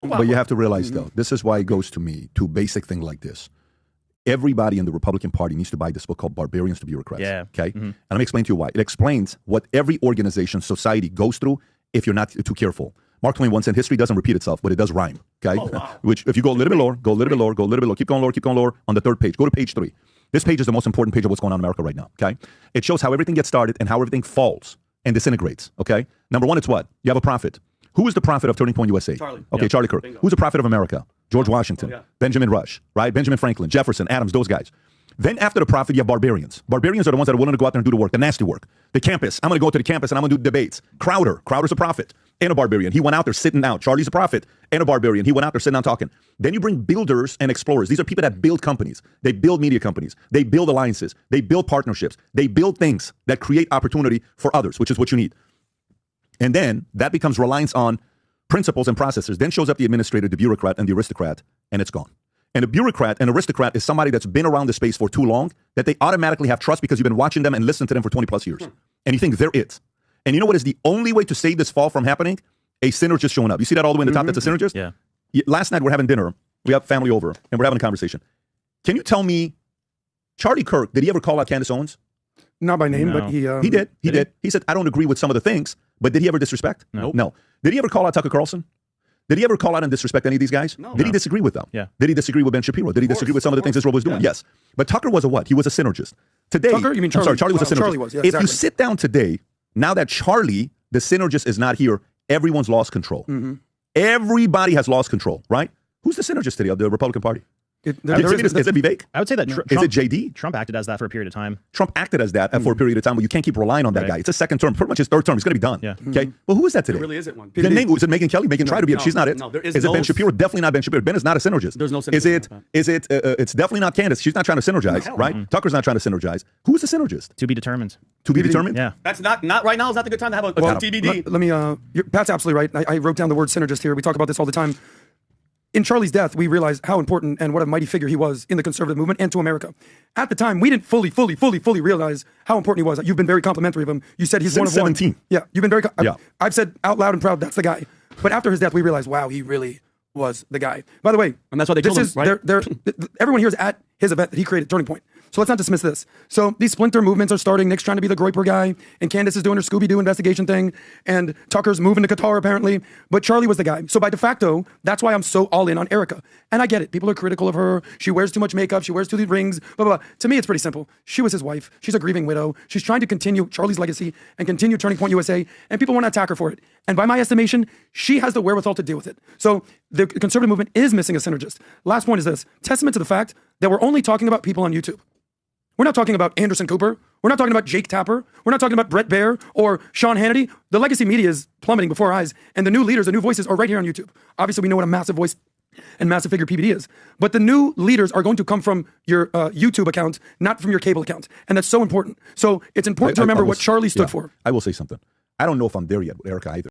But you have to realize, though, this is why it goes to me, to a basic thing like this. Everybody in the Republican Party needs to buy this book called Barbarians to Bureaucrats. Yeah. Okay? And let me explain to you why. It explains what every organization, society goes through if you're not too careful. Mark Twain once said, history doesn't repeat itself, but it does rhyme. Okay? Oh, wow. Which, if you go a little bit lower, go a little bit lower, go a little bit lower, keep going lower, keep going lower, on the third page. Go to page 3. This page is the most important page of what's going on in America right now. Okay? It shows how everything gets started and how everything falls and disintegrates. Okay? Number one, it's what? You have a prophet. Who is the prophet of Turning Point USA? Charlie. Okay, Charlie Kirk. Bingo. Who's the prophet of America? George Washington, Benjamin Rush, right? Benjamin Franklin, Jefferson, Adams, those guys. Then after the prophet, you have barbarians. Barbarians are the ones that are willing to go out there and do the work, the nasty work. The campus. I'm going to go to the campus and I'm going to do debates. Crowder's a prophet and a barbarian. He went out there sitting down. Charlie's a prophet and a barbarian. He went out there sitting down talking. Then you bring builders and explorers. These are people that build companies. They build media companies. They build alliances. They build partnerships. They build things that create opportunity for others, which is what you need. And then that becomes reliance on principles and processes. Then shows up the administrator, the bureaucrat, and the aristocrat, and it's gone. And a bureaucrat, an aristocrat, is somebody that's been around the space for too long that they automatically have trust because you've been watching them and listening to them for 20 plus years. And you think they're it. And you know what is the only way to save this fall from happening? A synergist showing up. You see that all the way in the top? That's a synergist? Yeah. Last night we're having dinner. We have family over and we're having a conversation. Can you tell me, Charlie Kirk, did he ever call out Candace Owens? Not by name, No. but he He did. He said, I don't agree with some of the things, but did he ever disrespect? Nope. No. Did he ever call out Tucker Carlson? Did he ever call out and disrespect any of these guys? No. Did he disagree with them? Yeah. Did he disagree with Ben Shapiro? Did he disagree with some of the things Israel was doing? Yes. But Tucker was a what? He was a synergist. Today, Tucker? You mean I'm sorry, Charlie was a synergist. Charlie was, yeah, If you exactly. sit down today, now that Charlie, the synergist, is not here, everyone's lost control. Everybody has lost control, right? Who's the synergist today of the Republican Party? Is it Vivek? I would say that Is it JD? Trump acted as that for a period of time. Trump acted as that for a period of time, but you can't keep relying on that guy. It's a second term, pretty much his third term. He's going to be done. Yeah. Okay. Well, who is that today? There really isn't one. The name was it Megyn Kelly? Megyn tried to be it. She's not it. No, there is is it Ben no- Shapiro? Definitely not Ben Shapiro. Ben is not a synergist. There's no Is it? synergist. Is it? It's definitely not Candace. She's not trying to synergize, hell right? Tucker's not trying to synergize. Who's the synergist? To be determined. To be determined. Yeah. That's not right now. Is not the good time to have a TBD? Let me. Pat's absolutely right. I wrote down the word synergist here. We talk about this all the time. In Charlie's death, we realized how important and what a mighty figure he was in the conservative movement and to America. At the time, we didn't fully realize how important he was. You've been very complimentary of him. You said he's Since one of 17. one. Yeah, you've been very. Yeah. I've said out loud and proud, that's the guy. But after his death, we realized, wow, he really was the guy. By the way, And that's why they killed him, right? Everyone here is at his event that he created, Turning Point. So let's not dismiss this. So these splinter movements are starting. Nick's trying to be the Groyper guy, and Candace is doing her Scooby-Doo investigation thing, and Tucker's moving to Qatar apparently. But Charlie was the guy. So by de facto, that's why I'm so all in on Erica. And I get it. People are critical of her. She wears too much makeup. She wears too many rings. Blah, blah, blah. To me, it's pretty simple. She was his wife. She's a grieving widow. She's trying to continue Charlie's legacy and continue Turning Point USA, and people want to attack her for it. And by my estimation, she has the wherewithal to deal with it. So the conservative movement is missing a synergist. Last point is this. Testament to the fact that we're only talking about people on YouTube. We're not talking about Anderson Cooper. We're not talking about Jake Tapper. We're not talking about Brett Baer or Sean Hannity. The legacy media is plummeting before our eyes, and the new leaders, the new voices are right here on YouTube. Obviously, we know what a massive voice and massive figure PBD is. But the new leaders are going to come from your YouTube account, not from your cable account. And that's so important. So it's important to remember what Charlie stood for. I will say something. I don't know if I'm there yet with Erica either.